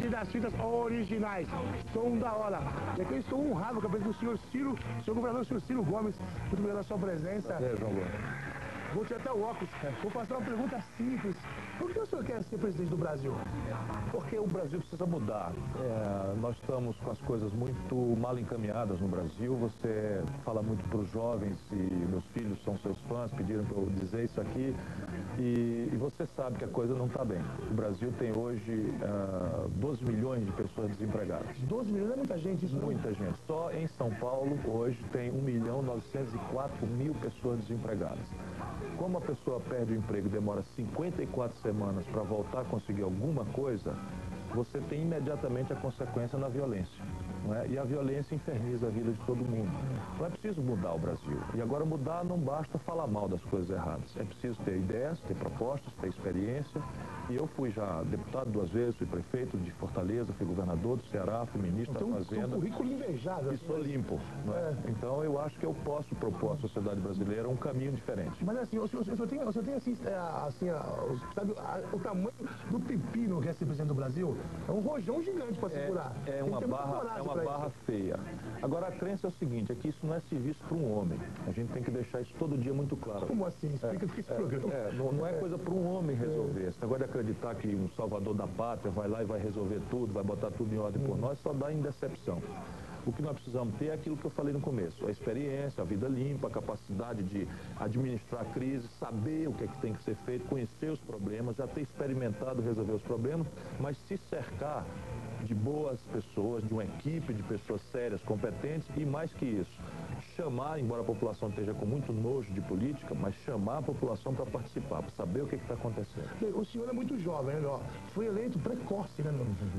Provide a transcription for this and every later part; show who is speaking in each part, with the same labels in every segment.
Speaker 1: e das fitas originais. Som da hora. E aqui eu estou honrado com a presença do senhor Ciro, senhor governador, senhor Ciro Gomes. Muito obrigado pela sua presença.
Speaker 2: João Gomes.
Speaker 1: Vou tirar até o óculos. Vou fazer uma pergunta simples. Por que o senhor quer ser presidente do Brasil?
Speaker 2: Porque o Brasil precisa mudar. Nós estamos com as coisas muito mal encaminhadas no Brasil. Você fala muito para os jovens, e meus filhos são seus fãs, pediram para eu dizer isso aqui. E você sabe que a coisa não está bem. O Brasil tem hoje 12 milhões de pessoas desempregadas.
Speaker 1: 12 milhões é muita gente, isso
Speaker 2: Muita gente. Só em São Paulo, hoje, tem 1.904.000 pessoas desempregadas. Como a pessoa perde o emprego e demora 54 semanas para voltar a conseguir alguma coisa, você tem imediatamente a consequência na violência. Não é? E a violência inferniza a vida de todo mundo. Então é preciso mudar o Brasil. E agora mudar não basta falar mal das coisas erradas. É preciso ter ideias, ter propostas, ter experiência. E eu fui já deputado 2 vezes, fui prefeito de Fortaleza, fui governador do Ceará, fui ministro da Fazenda.
Speaker 1: Um currículo invejável.
Speaker 2: E sou limpo. Não é? Então eu acho que eu posso propor à sociedade brasileira um caminho diferente.
Speaker 1: Mas assim, o senhor tem assim, sabe, o tamanho do pepino que é ser presidente do Brasil? É um rojão gigante para segurar.
Speaker 2: É uma barra feia. Agora a crença é o seguinte, é que isso não é serviço para um homem. A gente tem que deixar isso todo dia muito claro.
Speaker 1: Como assim? Explica esse programa.
Speaker 2: Não é coisa para um homem resolver. Esse negócio de acreditar que um salvador da pátria vai lá e vai resolver tudo, vai botar tudo em ordem por nós, só dá em decepção. O que nós precisamos ter é aquilo que eu falei no começo, a experiência, a vida limpa, a capacidade de administrar a crise, saber o que é que tem que ser feito, conhecer os problemas, já ter experimentado resolver os problemas, mas se cercar de boas pessoas, de uma equipe de pessoas sérias, competentes e mais que isso, chamar, embora a população esteja com muito nojo de política, mas chamar a população para participar, para saber o que está acontecendo.
Speaker 1: O senhor é muito jovem, né? Foi eleito precoce, né?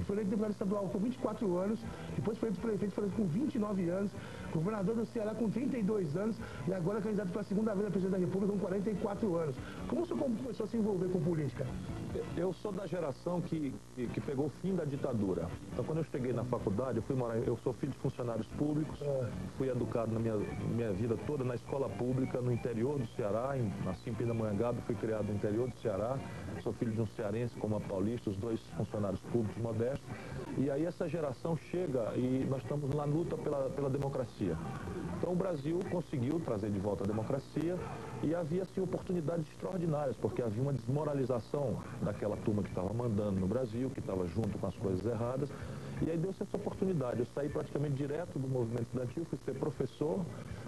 Speaker 1: Foi eleito deputado estadual com 24 anos, depois foi eleito prefeito com 29 anos, governador do Ceará com 32 anos e agora candidato para a segunda vez a presidente da República com 44 anos. Como o senhor começou a se envolver com política?
Speaker 2: Eu sou da geração que pegou o fim da ditadura. Então, quando eu cheguei na faculdade, eu sou filho de funcionários públicos, fui educado na minha vida toda na escola pública, no interior do Ceará, nasci em Pindamonhangaba, fui criado no interior do Ceará, sou filho de um cearense como a Paulista, os 2 funcionários públicos modestos. E aí essa geração chega e nós estamos na luta pela democracia. Então o Brasil conseguiu trazer de volta a democracia e havia assim oportunidades extraordinárias, porque havia uma desmoralização daquela turma que estava mandando no Brasil, que estava junto com as coisas erradas. E aí deu-se essa oportunidade. Eu saí praticamente direto do movimento estudantil, fui ser professor,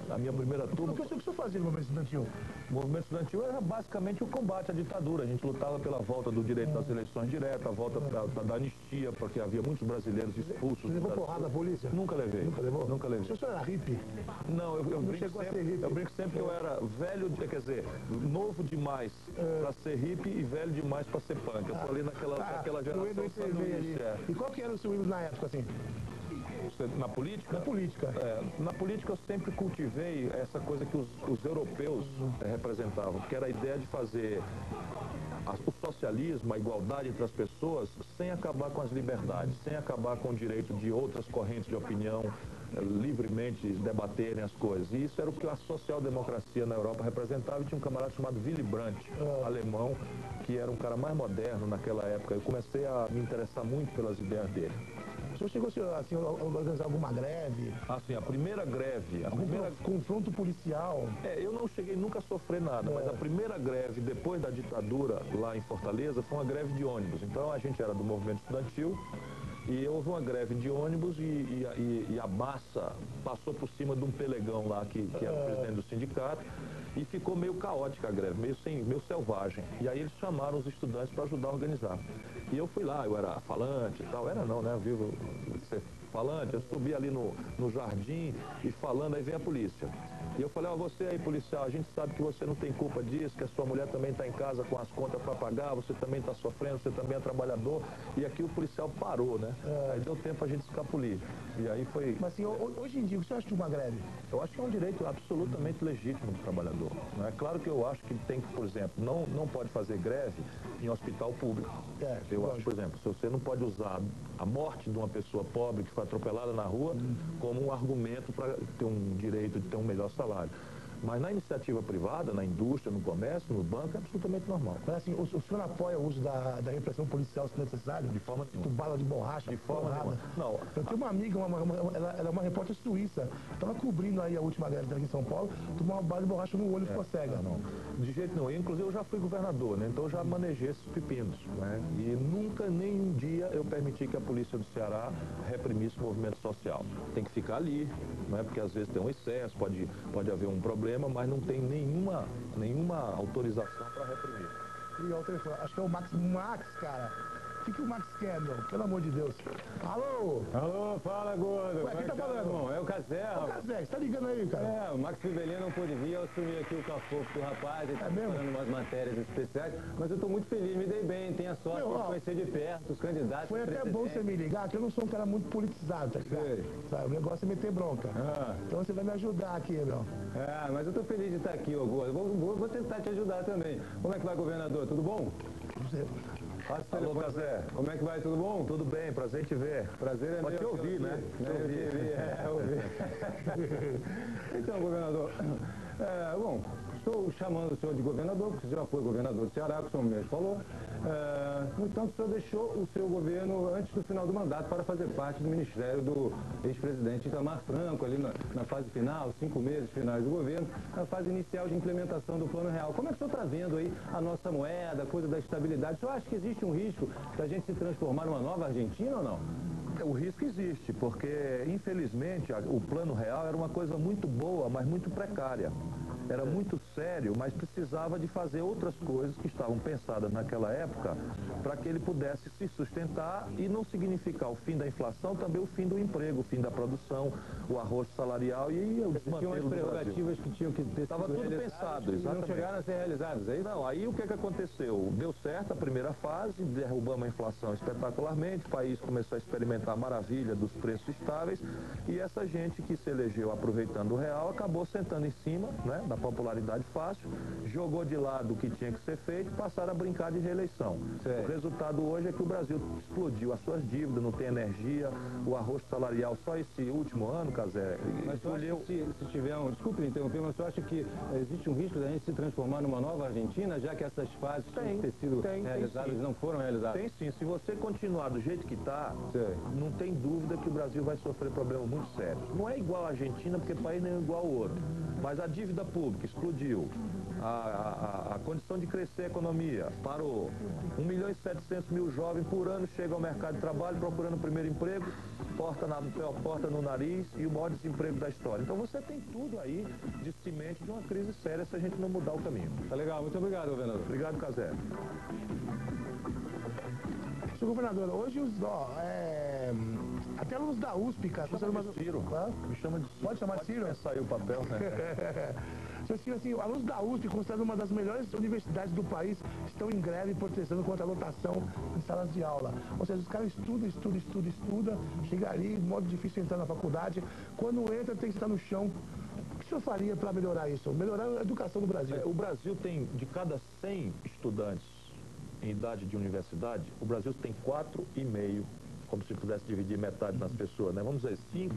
Speaker 2: a minha primeira turma.
Speaker 1: O que o senhor fazia no movimento estudantil?
Speaker 2: O movimento estudantil era basicamente o combate à ditadura. A gente lutava pela volta do direito das eleições diretas, a volta da anistia, porque havia muitos brasileiros expulsos.
Speaker 1: Você levou porrada da polícia?
Speaker 2: Nunca levei.
Speaker 1: Nunca levou?
Speaker 2: Nunca levei.
Speaker 1: O senhor era hippie?
Speaker 2: Não, eu brinco sempre que eu era velho, quer dizer, novo demais para ser hippie e velho demais para ser punk. Eu tô ali naquela geração sanduíche.
Speaker 1: E qual que era o seu ídolo na época, assim?
Speaker 2: Na política?
Speaker 1: Na política.
Speaker 2: Na política eu sempre cultivei essa coisa que os europeus representavam, que era a ideia de fazer o socialismo, a igualdade entre as pessoas, sem acabar com as liberdades, sem acabar com o direito de outras correntes de opinião livremente debaterem as coisas. E isso era o que a social-democracia na Europa representava. E tinha um camarada chamado Willy Brandt, alemão, que era um cara mais moderno naquela época. Eu comecei a me interessar muito pelas ideias dele.
Speaker 1: O senhor chegou assim, a organizar alguma greve?
Speaker 2: Assim, a primeira greve...
Speaker 1: Confronto policial?
Speaker 2: Eu não cheguei nunca a sofrer nada, mas a primeira greve depois da ditadura lá em Fortaleza foi uma greve de ônibus. Então a gente era do movimento estudantil e houve uma greve de ônibus e a massa passou por cima de um pelegão lá que era o presidente do sindicato e ficou meio caótica a greve, meio selvagem. E aí eles chamaram os estudantes para ajudar a organizar. E eu fui lá, eu era falante e tal, era não, né, vivo ser falante, eu subi ali no jardim e falando, aí vem a polícia. E eu falei, você aí, policial, a gente sabe que você não tem culpa disso, que a sua mulher também está em casa com as contas para pagar, você também está sofrendo, você também é trabalhador. E aqui o policial parou, né? Aí deu tempo a gente escapulir. E aí foi...
Speaker 1: Mas assim, hoje em dia, o que você acha de uma greve?
Speaker 2: Eu acho que é um direito absolutamente legítimo do trabalhador. Não é claro que eu acho que tem que, por exemplo, não pode fazer greve em hospital público. Eu acho, por exemplo, se você não pode usar a morte de uma pessoa pobre que foi atropelada na rua como um argumento para ter um direito de ter um melhor salário. Mas na iniciativa privada, na indústria, no comércio, no banco, é absolutamente normal.
Speaker 1: Mas assim, o senhor apoia o uso da repressão policial se necessário?
Speaker 2: De forma nenhuma.
Speaker 1: Tipo bala de borracha?
Speaker 2: De forma nenhuma. Não.
Speaker 1: Eu tenho uma amiga, ela é uma repórter suíça, estava cobrindo aí a última greve aqui em São Paulo, tomou uma bala de borracha no olho e ficou cega.
Speaker 2: Não. De jeito nenhum. Inclusive, eu já fui governador, né? Então eu já manejei esses pepinos, né? E nunca, nem um dia, eu permiti que a polícia do Ceará reprimisse o movimento social. Tem que ficar ali, né? Porque às vezes tem um excesso, pode haver um problema, mas não tem nenhuma autorização para reprimir.
Speaker 1: E o telefone, acho que é o Max, cara. O que o Max quer, meu? Pelo amor de Deus. Alô?
Speaker 3: Alô, fala, gordo.
Speaker 1: Ué, quem tá falando?
Speaker 3: Irmão? É o Cazé,
Speaker 1: Ô, Cazé, você tá ligando aí, cara?
Speaker 3: É, o Max Fivelino não pôde vir, eu assumi aqui o cafofo do rapaz, ele tá
Speaker 1: mesmo?
Speaker 3: fazendo umas matérias especiais, mas eu tô muito feliz, me dei bem, tenho a sorte de conhecer de perto os candidatos.
Speaker 1: Foi até bom você me ligar, que eu não sou um cara muito politizado, tá ligado?
Speaker 3: Sei.
Speaker 1: Sabe, o negócio é meter bronca. Então você vai me ajudar aqui, meu.
Speaker 3: É, mas eu tô feliz de estar aqui, ô gordo. Vou tentar te ajudar também. Como é que vai, governador? Tudo bom?
Speaker 2: Alô, Cazé.
Speaker 3: Como é que vai? Tudo bom?
Speaker 2: Tudo bem, prazer em te ver.
Speaker 3: Prazer é
Speaker 2: Pode te
Speaker 3: meu,
Speaker 2: ouvir, né?
Speaker 3: Ouvir. Então, governador, bom, estou chamando o senhor de governador, porque o senhor já foi governador do Ceará, que o senhor mesmo falou. No entanto, o senhor deixou o seu governo antes do final do mandato para fazer parte do ministério do ex-presidente Itamar Franco, ali na fase final, 5 meses finais do governo, na fase inicial de implementação do Plano Real. Como é que o senhor está vendo aí a nossa moeda, a coisa da estabilidade? O senhor acha que existe um risco da gente se transformar numa nova Argentina ou não?
Speaker 2: O risco existe, porque, infelizmente, o Plano Real era uma coisa muito boa, mas muito precária. Era muito sério, mas precisava de fazer outras coisas que estavam pensadas naquela época para que ele pudesse se sustentar e não significar o fim da inflação, também o fim do emprego, o fim da produção, o arroz salarial e o desmantelo do Brasil.
Speaker 3: Prerrogativas que tinham que ter
Speaker 2: Estava tudo pensado, exatamente.
Speaker 3: Não chegaram a ser realizadas, aí
Speaker 2: não. Aí o que aconteceu? Deu certo a primeira fase, derrubamos a inflação espetacularmente, o país começou a experimentar a maravilha dos preços estáveis e essa gente que se elegeu aproveitando o real acabou sentando em cima, né, da popularidade fácil, jogou de lado o que tinha que ser feito e passaram a brincar de reeleição. O resultado hoje é que o Brasil explodiu as suas dívidas, não tem energia, o arroz salarial só esse último ano, Cazé,
Speaker 3: mas
Speaker 2: escolheu...
Speaker 3: se tiver desculpe me interromper, mas você acha que existe um risco da gente se transformar numa nova Argentina, já que essas fases têm que ter sido realizadas e não foram realizadas?
Speaker 2: Tem sim. Se você continuar do jeito que está, não tem dúvida que o Brasil vai sofrer problemas muito sérios. Não é igual a Argentina, porque o país não é igual ao outro. Mas a dívida pública explodiu. A condição de crescer a economia parou. 1.700.000 jovens por ano chegam ao mercado de trabalho procurando o primeiro emprego, porta no nariz e o maior desemprego da história. Então você tem tudo aí de semente de uma crise séria se a gente não mudar o caminho.
Speaker 3: Tá legal, muito obrigado, governador.
Speaker 2: Obrigado, Cazé.
Speaker 1: Senhor governador, hoje até alunos da USP, cara.
Speaker 2: Me chama de Ciro. Me chama de Ciro.
Speaker 1: Pode chamar de Ciro?
Speaker 2: Saiu o papel, né?
Speaker 1: Senhor Ciro, assim, alunos da USP, considerada uma das melhores universidades do país, estão em greve protestando contra a lotação em salas de aula. Ou seja, os caras estudam, chega ali, modo difícil entrar na faculdade. Quando entra, tem que estar no chão. O que o senhor faria para melhorar isso? Melhorar a educação do Brasil?
Speaker 2: O Brasil tem, de cada 100 estudantes em idade de universidade, o Brasil tem 4,5, como se pudesse dividir metade nas pessoas, né? Vamos dizer, 5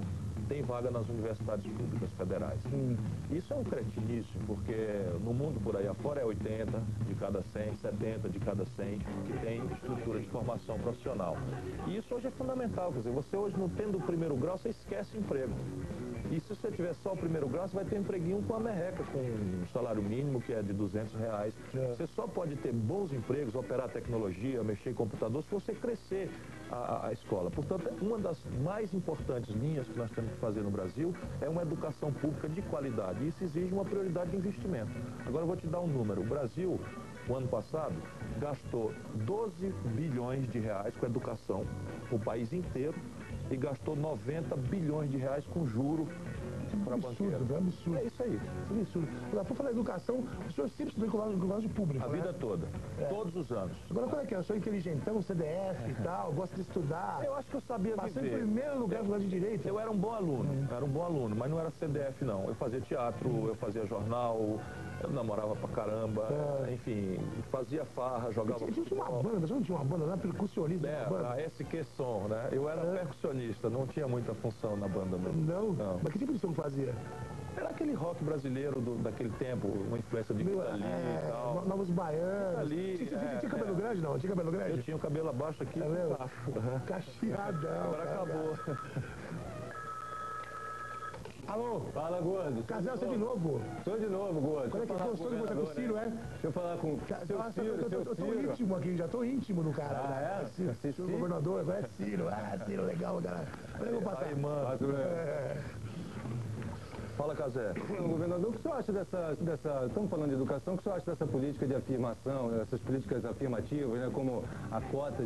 Speaker 2: tem vaga nas universidades públicas federais. Isso é um cretinice, porque no mundo por aí afora é 80 de cada 100, 70 de cada 100 que tem estrutura de formação profissional. E isso hoje é fundamental, quer dizer, você hoje não tendo o primeiro grau, você esquece emprego. E se você tiver só o primeiro grau, você vai ter um empreguinho com a merreca, com um salário mínimo que é de R$200. Você só pode ter bons empregos, operar tecnologia, mexer em computador, se você crescer a escola. Portanto, uma das mais importantes linhas que nós temos que fazer no Brasil é uma educação pública de qualidade. E isso exige uma prioridade de investimento. Agora eu vou te dar um número. O Brasil, o ano passado, gastou 12 bilhões de reais com educação, o país inteiro, e gastou 90 bilhões de reais com juro para banqueiro.
Speaker 1: É absurdo.
Speaker 2: É isso aí.
Speaker 1: É absurdo. Agora, por falar em educação, o senhor sempre estudou em colégio público,
Speaker 2: A vida toda. Todos os anos.
Speaker 1: Agora, qual é que é? O senhor é inteligentão, CDF e tal, gosta de estudar.
Speaker 2: Eu acho que eu sabia
Speaker 1: Passou
Speaker 2: viver.
Speaker 1: em primeiro lugar no colégio de Direito.
Speaker 2: Eu era um bom aluno, mas não era CDF não. Eu fazia teatro, eu fazia jornal, eu namorava pra caramba, enfim, fazia farra, jogava
Speaker 1: Tinha uma banda, você não tinha uma banda, não era percussionista?
Speaker 2: a SQ Som, né? Eu era percussionista, não tinha muita função na banda mesmo.
Speaker 1: Não? Mas que tipo de som que fazia?
Speaker 2: Era aquele rock brasileiro daquele tempo, uma influência de Rita Lee e tal.
Speaker 1: Novos Baianos.
Speaker 2: Ali,
Speaker 1: Tinha cabelo grande, não? Tinha cabelo grande?
Speaker 2: Eu tinha o cabelo abaixo aqui.
Speaker 1: Tá vendo?
Speaker 2: Embaixo.
Speaker 1: Cacheadão.
Speaker 2: Agora acabou.
Speaker 1: Alô?
Speaker 3: Fala, gordo.
Speaker 1: Casal, você de novo?
Speaker 3: Sou de novo, gordo.
Speaker 1: Qual é que gostou de você com o Ciro, é?
Speaker 3: Deixa eu falar com seu Ciro, seu
Speaker 1: Eu tô
Speaker 3: Ciro.
Speaker 1: íntimo aqui, já tô íntimo do cara.
Speaker 3: Ah, é?
Speaker 1: Ciro,
Speaker 3: Ciro?
Speaker 1: governador, agora é Ciro. Ah, Ciro, legal, cara. Olha, eu vou passar.
Speaker 2: Aí, mano. Fala, Cazé.
Speaker 3: Governador, o que o senhor acha dessa... Estamos falando de educação, o que o senhor acha dessa política de afirmação, dessas políticas afirmativas, né, como a cota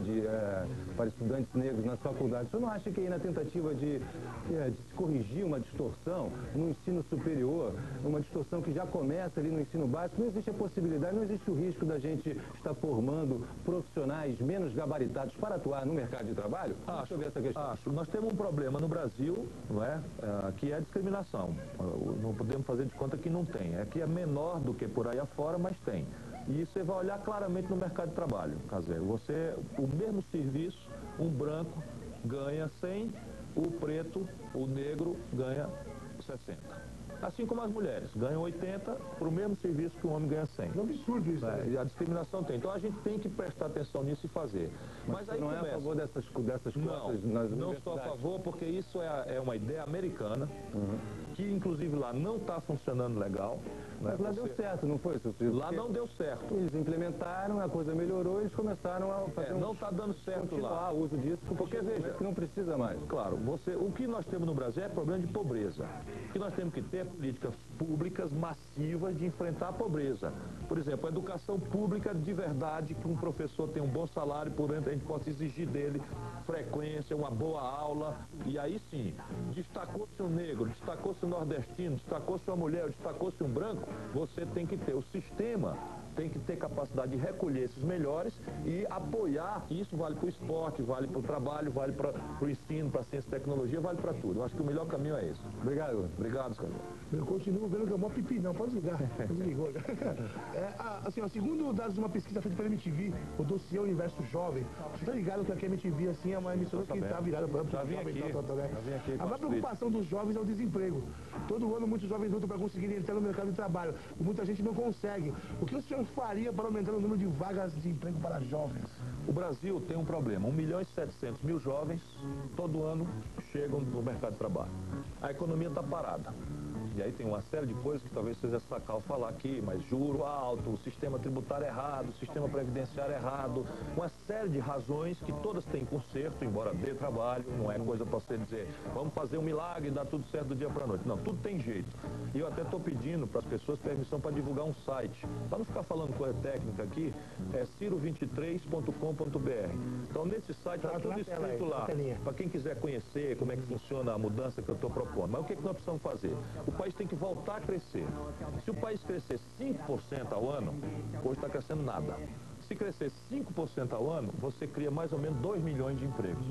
Speaker 3: para estudantes negros nas faculdades? O senhor não acha que aí na tentativa de se corrigir uma distorção no ensino superior, uma distorção que já começa ali no ensino básico, não existe a possibilidade, não existe o risco da gente estar formando profissionais menos gabaritados para atuar no mercado de trabalho? Deixa eu ver essa questão.
Speaker 2: Acho. Nós temos um problema no Brasil, não é? Que é a discriminação. Não podemos fazer de conta que não tem. É que é menor do que por aí afora, mas tem. E você vai olhar claramente no mercado de trabalho, Cazé. O mesmo serviço, um branco ganha 100, o preto, o negro ganha 60. Assim como as mulheres ganham 80 para o mesmo serviço que o homem ganha 100.
Speaker 1: É um absurdo isso, né?
Speaker 2: E a discriminação tem. Então a gente tem que prestar atenção nisso e fazer. Mas aí
Speaker 3: não
Speaker 2: começa.
Speaker 3: é a favor dessas cotas
Speaker 2: Não,
Speaker 3: nas
Speaker 2: não
Speaker 3: universidades?
Speaker 2: estou a favor, porque isso é uma ideia americana, que inclusive lá não está funcionando legal. Né?
Speaker 3: Mas lá deu certo, não foi, seu Ciro?
Speaker 2: Lá não deu certo.
Speaker 3: Eles implementaram, a coisa melhorou, eles começaram a fazer
Speaker 2: Não está dando certo lá.
Speaker 3: o uso disso,
Speaker 2: Porque, veja,
Speaker 3: que não precisa mais.
Speaker 2: Claro, o que nós temos no Brasil é problema de pobreza. O que nós temos que ter é políticas públicas massivas de enfrentar a pobreza. Por exemplo, a educação pública de verdade, que um professor tem um bom salário, por dentro a gente possa exigir dele frequência, uma boa aula, e aí sim, destacou-se um negro, destacou-se um nordestino, destacou-se uma mulher, destacou-se um branco, você tem que ter o sistema, tem que ter capacidade de recolher esses melhores e apoiar. Isso vale para o esporte, vale para o trabalho, vale para o ensino, para a ciência e tecnologia, vale para tudo. Eu acho que o melhor caminho é esse.
Speaker 3: Obrigado.
Speaker 2: Obrigado, Scarlett.
Speaker 1: Eu continuo vendo que é mó pipi, não, pode desligar. Desligou. Assim, ó, segundo dados de uma pesquisa feita pela MTV, o dossiê Universo Jovem, você tá ligado que a MTV, assim, é uma emissora que está virada para o jovem,
Speaker 2: Já vim aqui
Speaker 1: A maior preocupação dos jovens é o desemprego. Todo ano muitos jovens lutam para conseguir entrar no mercado de trabalho. Muita gente não consegue. O que o senhor faria para aumentar o número de vagas de emprego para jovens?
Speaker 2: O Brasil tem um problema. 1.700.000 jovens, todo ano, chegam no mercado de trabalho. A economia está parada. E aí tem uma série de coisas que talvez seja sacal falar aqui, mas juro alto, o sistema tributário errado, o sistema previdenciário errado, uma série de razões que todas têm conserto, embora dê trabalho, não é coisa para você dizer, vamos fazer um milagre e dar tudo certo do dia para a noite. Não, tudo tem jeito. E eu até estou pedindo para as pessoas permissão para divulgar um site. Para não ficar falando coisa técnica aqui, é ciro23.com.br. Então nesse site está tudo escrito lá, para quem quiser conhecer como é que funciona a mudança que eu estou propondo. Mas o que nós precisamos fazer? O país tem que voltar a crescer. Se o país crescer 5% ao ano, hoje está crescendo nada. Se crescer 5% ao ano, você cria mais ou menos 2 milhões de empregos.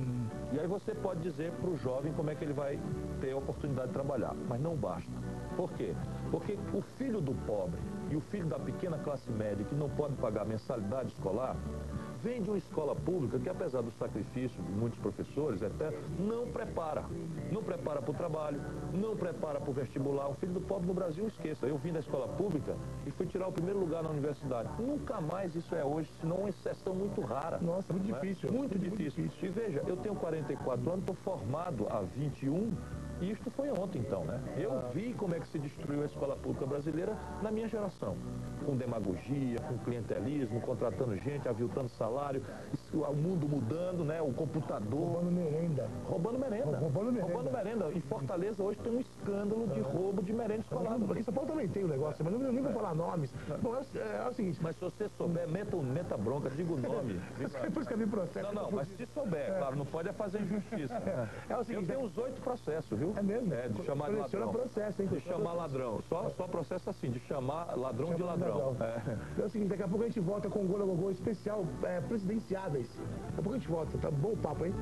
Speaker 2: E aí você pode dizer para o jovem como é que ele vai ter a oportunidade de trabalhar. Mas não basta. Por quê? Porque o filho do pobre e o filho da pequena classe média que não pode pagar mensalidade escolar, vem de uma escola pública que, apesar do sacrifício de muitos professores, até não prepara. Não prepara para o trabalho, não prepara para o vestibular. O filho do pobre no Brasil, esqueça. Eu vim da escola pública e fui tirar o primeiro lugar na universidade. Nunca mais isso é hoje, senão uma exceção muito rara.
Speaker 1: Nossa, muito difícil.
Speaker 2: Muito difícil. E veja, eu tenho 44 anos, estou formado há 21. E isto foi ontem, então, né? Eu vi como é que se destruiu a escola pública brasileira na minha geração. Com demagogia, com clientelismo, contratando gente, aviltando salário, o mundo mudando, né? O computador.
Speaker 1: Roubando merenda.
Speaker 2: Roubando merenda. Roubando merenda. Em Fortaleza hoje tem um escândalo de roubo de merenda escolar.
Speaker 1: Aqui em São Paulo também tem o negócio, mas não nem vou falar nomes. Bom, é o seguinte.
Speaker 2: Mas se você souber, meta bronca, diga o nome.
Speaker 1: Depois que eu vi processo.
Speaker 2: Não, mas se souber, claro, não pode fazer injustiça.
Speaker 1: É o seguinte.
Speaker 2: Eu tenho uns 8 processos, viu?
Speaker 1: É mesmo?
Speaker 2: É, de chamar de ladrão.
Speaker 1: Processo, hein?
Speaker 2: De chamar ladrão. Só processo assim, de chamar ladrão de ladrão.
Speaker 1: É o seguinte, daqui a pouco a gente volta com um Golo especial, presidenciáveis. Daqui a pouco a gente volta, tá bom o papo, hein?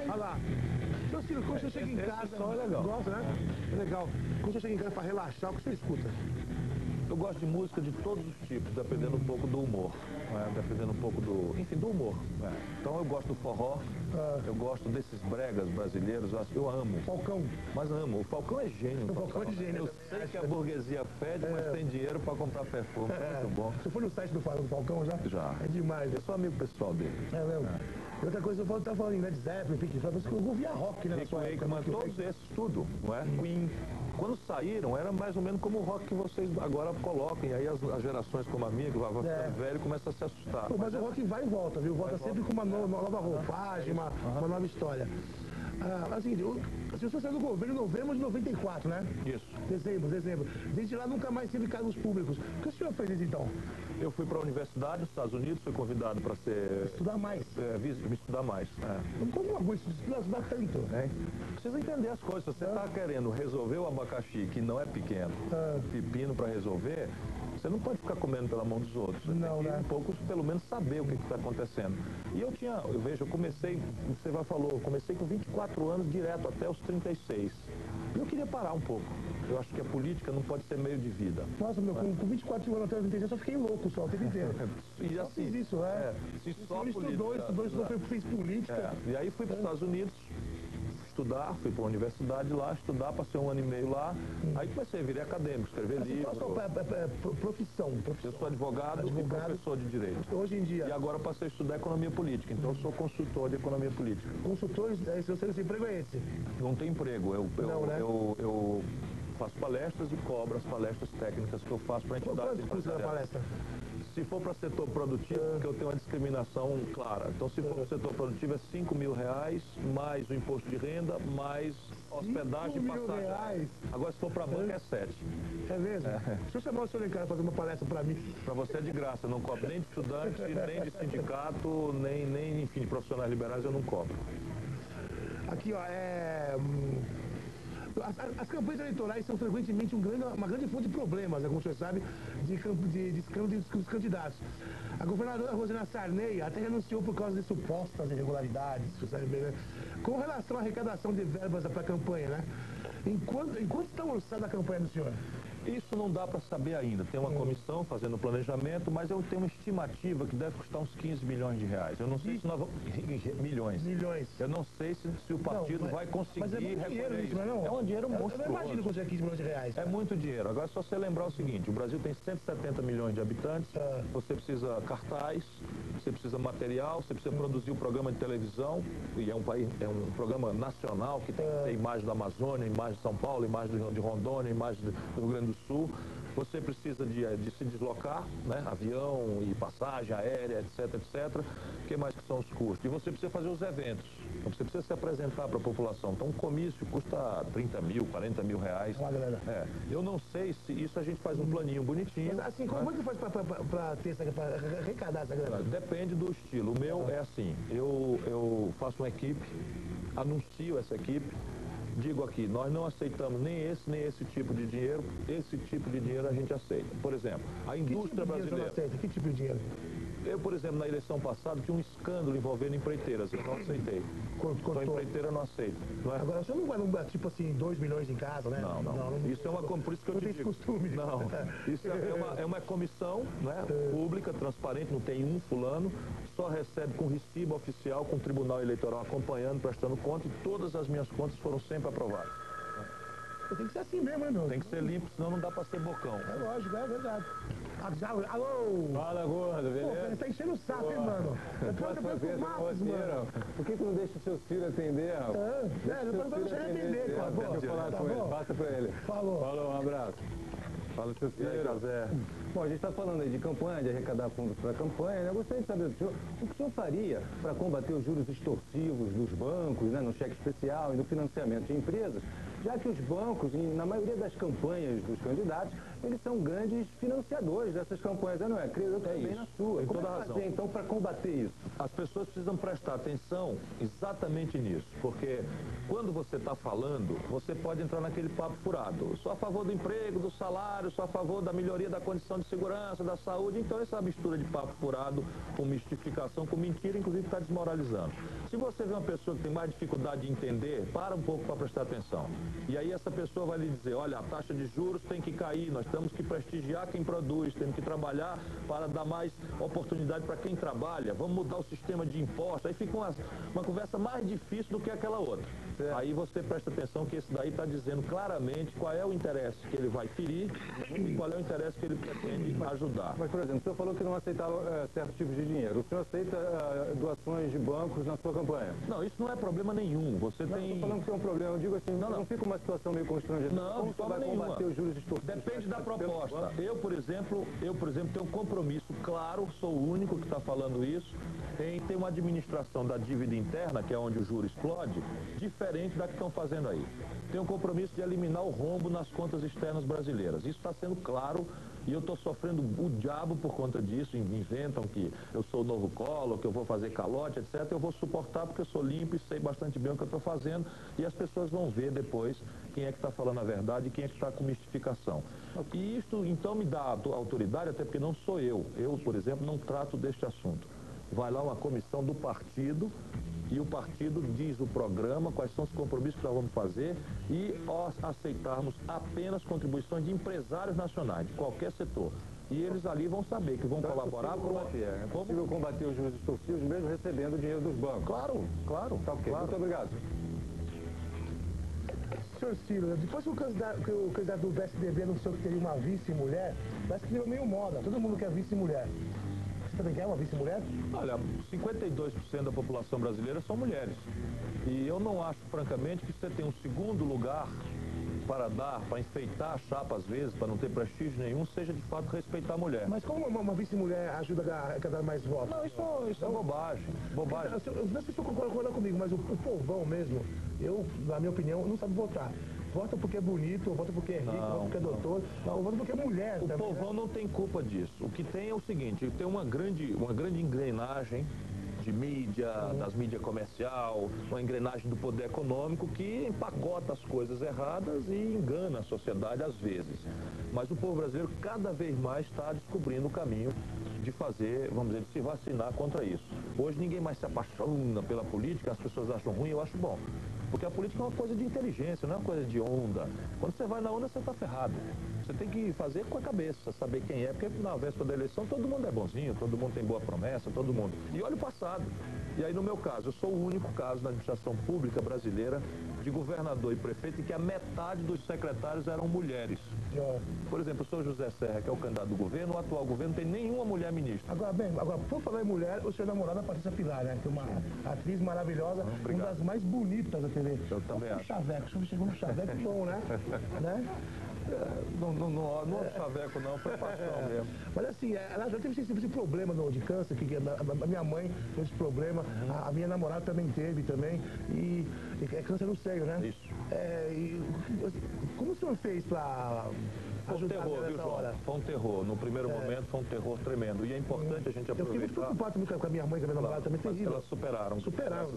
Speaker 1: Olha lá. Seu Ciro, quando você chega em casa...
Speaker 2: som é legal.
Speaker 1: Gosta, né? É legal. Quando você chega em casa pra relaxar, o que você escuta?
Speaker 2: Eu gosto de música de todos os tipos, dependendo um pouco do humor, né? Dependendo um pouco do humor. Né? Então eu gosto do forró, eu gosto desses bregas brasileiros, eu amo.
Speaker 1: Falcão.
Speaker 2: Mas amo. O Falcão é gênio.
Speaker 1: O Falcão é gênio.
Speaker 2: Eu sei que a burguesia fede, mas tem dinheiro para comprar perfume. É muito bom.
Speaker 1: Você foi no site do Falcão já?
Speaker 2: Já.
Speaker 1: É demais.
Speaker 2: Eu sou amigo pessoal dele.
Speaker 1: É mesmo? E outra coisa, eu tá falando em Led Zeppelin, Pink Floyd, mas eu ouvia rock, né?
Speaker 2: Mas todos esses, tudo, não é? Queen. Quando saíram, era mais ou menos como o rock que vocês agora colocam. E aí as gerações como a minha, que vai ficando velho, começam a se assustar.
Speaker 1: Mas o rock vai e volta, viu? Volta sempre com uma nova roupagem, uma nova história. Assim, as pessoas saíram do governo em novembro de 94, né?
Speaker 2: Isso.
Speaker 1: Dezembro. Desde lá nunca mais teve cargos públicos. O que o senhor fez então?
Speaker 2: Eu fui para a universidade nos Estados Unidos, fui convidado para
Speaker 1: estudar mais.
Speaker 2: Me estudar mais.
Speaker 1: Como uma coisa, estudar tanto?
Speaker 2: Precisa entender as coisas. Se você está querendo resolver o abacaxi, que não é pequeno, pepino para resolver, você não pode ficar comendo pela mão dos outros. Você tem que um pouco, pelo menos, saber o que está acontecendo. E eu comecei, você falou, eu comecei com 24 anos direto até os 36. E eu queria parar um pouco. Eu acho que a política não pode ser meio de vida.
Speaker 1: Nossa, meu, com 24 anos até os 36 eu só fiquei louco só o tempo inteiro.
Speaker 2: E assim,
Speaker 1: fiz isso,
Speaker 2: se só
Speaker 1: fez política.
Speaker 2: E aí fui para os Estados Unidos estudar, fui para a universidade lá, estudar, passei 1 ano e meio lá. Aí comecei a virar acadêmico, escrever livro.
Speaker 1: Profissão.
Speaker 2: Eu sou advogado e professor de direito.
Speaker 1: Hoje em dia.
Speaker 2: E agora passei a estudar economia política, então eu sou consultor de economia política.
Speaker 1: Consultor, seu emprego é esse?
Speaker 2: Não tem emprego, eu faço palestras e cobro as palestras técnicas que eu faço para entidades empresariais. Se for para setor produtivo, porque eu tenho uma discriminação clara. Então, se for para o setor produtivo, é R$5.000, mais o imposto de renda, mais hospedagem e passagem. Agora, se for para banca, é 7.
Speaker 1: É mesmo? Deixa eu chamar o senhor em casa para fazer uma palestra para mim.
Speaker 2: Para você é de graça, eu não cobro nem de estudante, nem de sindicato, nem enfim, de profissionais liberais, eu não cobro.
Speaker 1: Aqui, ó, As campanhas eleitorais são frequentemente uma grande fonte de problemas, como o senhor sabe, de escândalo dos candidatos. A governadora Rosana Sarney até renunciou por causa de supostas irregularidades, né? Com relação à arrecadação de verbas para a campanha, né? Enquanto está orçada a campanha do senhor?
Speaker 2: Isso não dá para saber ainda. Tem uma comissão fazendo o planejamento, mas eu tenho uma estimativa que deve custar uns 15 milhões de reais. Eu não sei se nós vamos... Milhões. Eu não sei se o partido vai conseguir recolher isso.
Speaker 1: É um dinheiro monstruoso. Eu não imagino conseguir 15 milhões de reais.
Speaker 2: É muito dinheiro. Agora é só você lembrar o seguinte, o Brasil tem 170 milhões de habitantes, você precisa cartaz, você precisa material, você precisa produzir um programa de televisão, e é um programa nacional que tem que ter imagem da Amazônia, imagem de São Paulo, imagem de Rondônia, imagem do Rio Grande do Sul. Você precisa de se deslocar, né? Avião e passagem aérea, etc. O que mais que são os custos? E você precisa fazer os eventos. Então você precisa se apresentar para a população. Então um comício custa 30 mil, 40 mil reais. Eu não sei se isso a gente faz um planinho bonitinho.
Speaker 1: Mas assim, como é que faz para arrecadar essa grana?
Speaker 2: Depende do estilo. O meu é assim, eu faço uma equipe, anuncio essa equipe, digo aqui, nós não aceitamos nem esse tipo de dinheiro, esse tipo de dinheiro a gente aceita. Por exemplo, a indústria brasileira...
Speaker 1: Que tipo de dinheiro?
Speaker 2: Eu, por exemplo, na eleição passada, tinha um escândalo envolvendo empreiteiras, eu não aceitei. Só empreiteira eu não aceito. Não é?
Speaker 1: Agora, você não vai, tipo assim, 2 milhões em casa, né?
Speaker 2: Não. Isso é uma... Por isso que eu te digo.
Speaker 1: Costume.
Speaker 2: Não, isso é uma comissão, né, pública, transparente, não tem um fulano, só recebe com recibo oficial, com o Tribunal Eleitoral acompanhando, prestando conta, e todas as minhas contas foram sempre aprovadas.
Speaker 1: Tem que ser assim mesmo, né, meu?
Speaker 2: Tem que ser limpo, senão não dá pra ser bocão.
Speaker 1: É lógico, é verdade. Alô?
Speaker 3: Fala, gordo, beleza?
Speaker 1: Pô, você tá enchendo o saco, hein, mano?
Speaker 3: Eu posso fazer mano. Por que tu não deixa os seus filhos atender, rapaz?
Speaker 1: Depois não deixa ele atender, cara.
Speaker 3: Deixa eu falar com ele, passa pra ele. Falou, um abraço. Fala, seu filho. Bom, a gente está falando aí de campanha, de arrecadar fundos para a campanha, né? Eu gostaria de saber do senhor, o que o senhor faria para combater os juros extorsivos dos bancos, né, no cheque especial e no financiamento de empresas, já que os bancos, na maioria das campanhas dos candidatos, eles são grandes financiadores dessas campanhas, não é? Creio eu também na sua.
Speaker 2: Tem
Speaker 3: Como
Speaker 2: toda
Speaker 3: é que
Speaker 2: razão.
Speaker 3: fazer, então, para combater isso?
Speaker 2: As pessoas precisam prestar atenção exatamente nisso, porque quando você está falando, você pode entrar naquele papo furado. Eu sou a favor do emprego, do salário, sou a favor da melhoria da condição de segurança, da saúde. Então essa mistura de papo furado com mistificação, com mentira, inclusive está desmoralizando. Se você vê uma pessoa que tem mais dificuldade de entender, para um pouco para prestar atenção. E aí essa pessoa vai lhe dizer, olha, a taxa de juros tem que cair, nós temos que prestigiar quem produz, temos que trabalhar para dar mais oportunidade para quem trabalha, vamos mudar o sistema de impostos. Aí fica uma conversa mais difícil do que aquela outra. Aí você presta atenção que esse daí está dizendo claramente qual é o interesse que ele vai ferir e qual é o interesse que ele pretende ajudar.
Speaker 3: Mas, por exemplo, o senhor falou que não aceitava certos tipos de dinheiro. O senhor aceita doações de bancos na sua campanha?
Speaker 2: Não, isso não é problema nenhum. Você
Speaker 3: Não,
Speaker 2: tem...
Speaker 3: estou falando que é um problema. Eu digo assim, não fica uma situação meio constrangedora.
Speaker 2: Não, de forma nenhuma.
Speaker 3: Combater os juros extorsivos?
Speaker 2: Depende da proposta. Eu, por exemplo, tenho um compromisso claro, sou o único que está falando isso, em ter uma administração da dívida interna, que é onde o juro explode, diferente da que estão fazendo aí. Tenho um compromisso de eliminar o rombo nas contas externas brasileiras. Isso está sendo claro e eu estou sofrendo o diabo por conta disso. Inventam que eu sou o novo Collor, que eu vou fazer calote, etc. Eu vou suportar porque eu sou limpo e sei bastante bem o que eu estou fazendo e as pessoas vão ver depois quem é que está falando a verdade e quem é que está com mistificação. E isto, então, me dá autoridade, até porque não sou eu. Eu, por exemplo, não trato deste assunto. Vai lá uma comissão do partido e o partido diz o programa, quais são os compromissos que nós vamos fazer e aceitarmos apenas contribuições de empresários nacionais, de qualquer setor. E eles ali vão saber que vão colaborar para...
Speaker 3: É possível combater os juros extorsivos mesmo recebendo o dinheiro dos bancos?
Speaker 2: Claro, claro.
Speaker 3: Tá, ok.
Speaker 2: Claro.
Speaker 3: Muito obrigado.
Speaker 1: Senhor Ciro, depois que o candidato do PSDB anunciou que teria uma vice-mulher, parece que virou meio moda. Todo mundo quer vice-mulher. Você também quer uma vice-mulher?
Speaker 2: Olha, 52% da população brasileira são mulheres. E eu não acho, francamente, que você tem um segundo lugar para dar, para enfeitar a chapa às vezes, para não ter prestígio nenhum, seja de fato respeitar a mulher.
Speaker 1: Mas como uma vice-mulher ajuda a arrecadar mais votos?
Speaker 2: Não, isso é bobagem. Bobagem.
Speaker 1: Não sei se o senhor concorda comigo, mas o povão mesmo, na minha opinião, não sabe votar. Vota porque é bonito, ou vota porque é rico, vota porque é doutor, ou vota porque é mulher.
Speaker 2: O
Speaker 1: também,
Speaker 2: povão não tem culpa disso. O que tem é o seguinte, tem uma grande engrenagem de mídia, das mídias comercial, uma engrenagem do poder econômico que empacota as coisas erradas e engana a sociedade às vezes. Mas o povo brasileiro cada vez mais está descobrindo o caminho de fazer, vamos dizer, de se vacinar contra isso. Hoje ninguém mais se apaixona pela política, as pessoas acham ruim, eu acho bom. Porque a política é uma coisa de inteligência, não é uma coisa de onda. Quando você vai na onda, você está ferrado. Você tem que fazer com a cabeça, saber quem é, porque na véspera da eleição todo mundo é bonzinho, todo mundo tem boa promessa, todo mundo. E olha o passado. E aí, no meu caso, eu sou o único caso na administração pública brasileira de governador e prefeito em que a metade dos secretários eram mulheres. Por exemplo, o senhor José Serra, que é o candidato do governo, o atual governo não tem nenhuma mulher ministra.
Speaker 1: Agora, por falar em mulher, o senhor namorado é a Patrícia Pilar, né? Que é uma atriz maravilhosa, uma das mais bonitas da TV.
Speaker 2: Eu também acho.
Speaker 1: Chaveco, o senhor chegou no chaveco bom, né?
Speaker 2: Não é chaveco não, foi paixão mesmo.
Speaker 1: Mas assim, ela já teve esse problema de câncer, que a minha mãe teve esse problema, a minha namorada também teve também, e é câncer no seio, né?
Speaker 2: Isso.
Speaker 1: Como o senhor fez para
Speaker 2: Foi um terror, viu, João? Foi um terror. No primeiro momento foi um terror tremendo. E é importante a gente aproveitar...
Speaker 1: Eu fiquei muito preocupado também com a minha mãe, com a minha namorada também, terrível.
Speaker 2: Elas superaram.
Speaker 1: Superaram,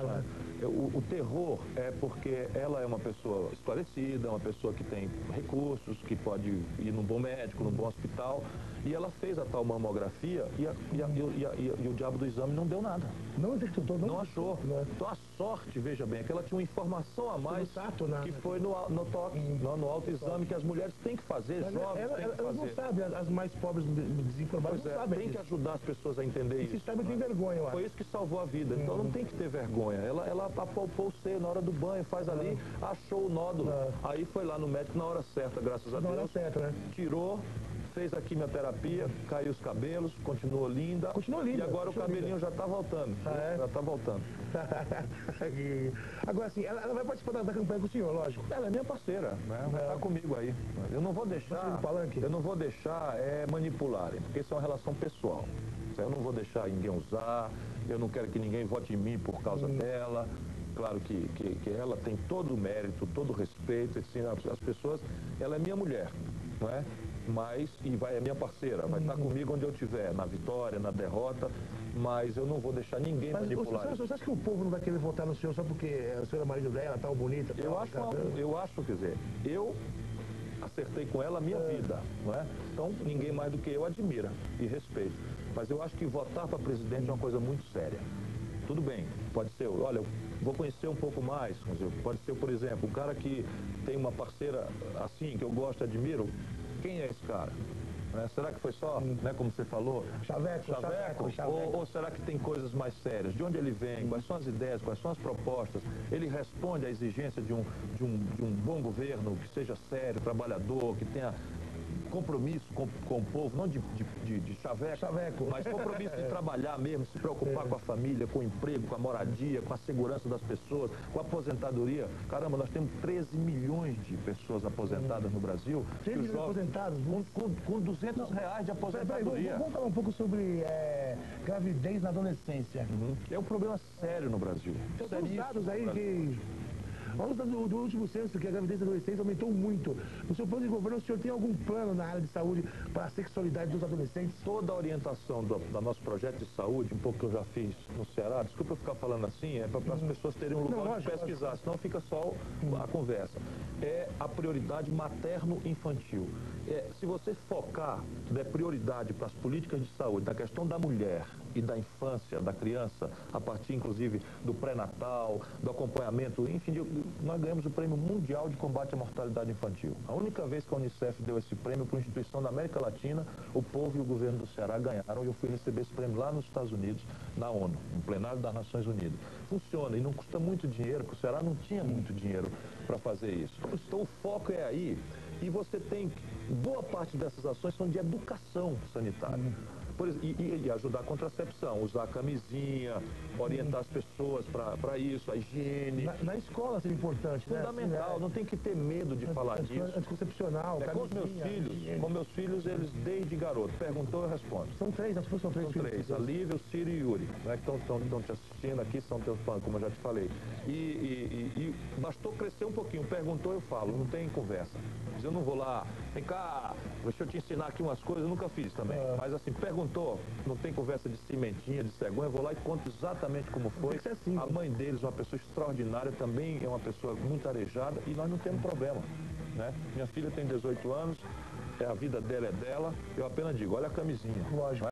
Speaker 1: né?
Speaker 2: O terror é porque ela é uma pessoa esclarecida, uma pessoa que tem recursos, que pode ir num bom médico, num bom hospital. E ela fez a tal mamografia e o diabo do exame não deu nada.
Speaker 1: Não detectou,
Speaker 2: não achou. Então a sorte, veja bem, é que ela tinha uma informação a mais que foi no toque, no autoexame que as mulheres têm que fazer, jovens têm que fazer.
Speaker 1: Elas não sabem, as mais pobres desinformadas não sabem.
Speaker 2: Tem que ajudar as pessoas a entender isso.
Speaker 1: Se sabe, tem vergonha, eu acho.
Speaker 2: Foi isso que salvou a vida. Então não tem que ter vergonha. Ela apalpou o seio na hora do banho, faz ali, achou o nódulo. Aí foi lá no médico na hora certa, graças a Deus.
Speaker 1: Na hora certa, né?
Speaker 2: Tirou. Fez a quimioterapia, caiu os cabelos, continuou linda.
Speaker 1: Continuou linda.
Speaker 2: E agora o cabelinho já está voltando. Já está voltando.
Speaker 1: Agora sim, ela vai participar da campanha com o senhor, lógico.
Speaker 2: Ela é minha parceira, né? Vai estar comigo aí. Eu não vou deixar manipularem, porque isso é uma relação pessoal. Eu não vou deixar ninguém usar, eu não quero que ninguém vote em mim por causa dela. Claro que ela tem todo o mérito, todo o respeito, assim, as pessoas, ela é minha mulher, não é? É minha parceira, vai estar comigo onde eu estiver, na vitória, na derrota, mas eu não vou deixar ninguém manipular.
Speaker 1: Você acha que o povo não vai querer votar no senhor só porque o senhor é marido dela, tão bonita?
Speaker 2: Eu acho, quer dizer, eu acertei com ela a minha vida, não é? Então ninguém mais do que eu admira e respeito. Mas eu acho que votar para presidente é uma coisa muito séria. tudo bem, pode ser, olha, eu vou conhecer um pouco mais, pode ser, por exemplo, um cara que tem uma parceira assim, que eu gosto, admiro, quem é esse cara? Será que foi só, né, como você falou,
Speaker 1: chaveco.
Speaker 2: Ou será que tem coisas mais sérias? De onde ele vem? Quais são as ideias? Quais são as propostas? Ele responde à exigência de um bom governo que seja sério, trabalhador, que tenha compromisso com o povo, não de chaveco, mas compromisso de trabalhar mesmo, se preocupar com a família, com o emprego, com a moradia, com a segurança das pessoas, com a aposentadoria. Caramba, nós temos 13 milhões de pessoas aposentadas no Brasil.
Speaker 1: 13 milhões aposentados?
Speaker 2: Com R$200 de aposentadoria.
Speaker 1: Vamos falar um pouco sobre gravidez na adolescência.
Speaker 2: É um problema sério no Brasil.
Speaker 1: Tem dados aí que... Vamos do último censo, que a gravidez da adolescência aumentou muito. No seu plano de governo, o senhor tem algum plano na área de saúde para a sexualidade dos adolescentes?
Speaker 2: Toda a orientação do nosso projeto de saúde, um pouco que eu já fiz no Ceará, desculpa eu ficar falando assim, é para as pessoas terem um lugar de pesquisar, senão fica só a conversa. É a prioridade materno-infantil. Se você focar, der prioridade para as políticas de saúde, na questão da mulher e da infância, da criança, a partir inclusive do pré-natal, do acompanhamento, enfim, nós ganhamos o Prêmio Mundial de Combate à Mortalidade Infantil. A única vez que a Unicef deu esse prêmio para uma instituição da América Latina, o povo e o governo do Ceará ganharam, e eu fui receber esse prêmio lá nos Estados Unidos, na ONU, no plenário das Nações Unidas. Funciona e não custa muito dinheiro, porque o Ceará não tinha muito dinheiro para fazer isso. Então o foco é aí, e você tem, boa parte dessas ações são de educação sanitária. E ajudar a contracepção, usar a camisinha, orientar as pessoas para isso, a higiene.
Speaker 1: Na escola seria importante,
Speaker 2: fundamental, não tem que ter medo de falar disso.
Speaker 1: Anticoncepcional,
Speaker 2: com meus filhos, eles desde garoto, perguntou, eu respondo.
Speaker 1: São três, são três filhos.
Speaker 2: A Lívia, o Ciro e o Yuri, né, que estão te assistindo aqui, são teus fãs, como eu já te falei. E bastou crescer um pouquinho, perguntou, eu falo, não tem conversa. Mas eu não vou lá, vem cá, deixa eu te ensinar aqui umas coisas, eu nunca fiz também. Mas assim, perguntou, não tem conversa de cimentinha, de cegonha, eu vou lá e conto exatamente como foi.
Speaker 1: Assim,
Speaker 2: a mãe deles, uma pessoa extraordinária, também é uma pessoa muito arejada e nós não temos problema, né? Minha filha tem 18 anos, a vida dela é dela, eu apenas digo, olha a camisinha.
Speaker 1: Lógico.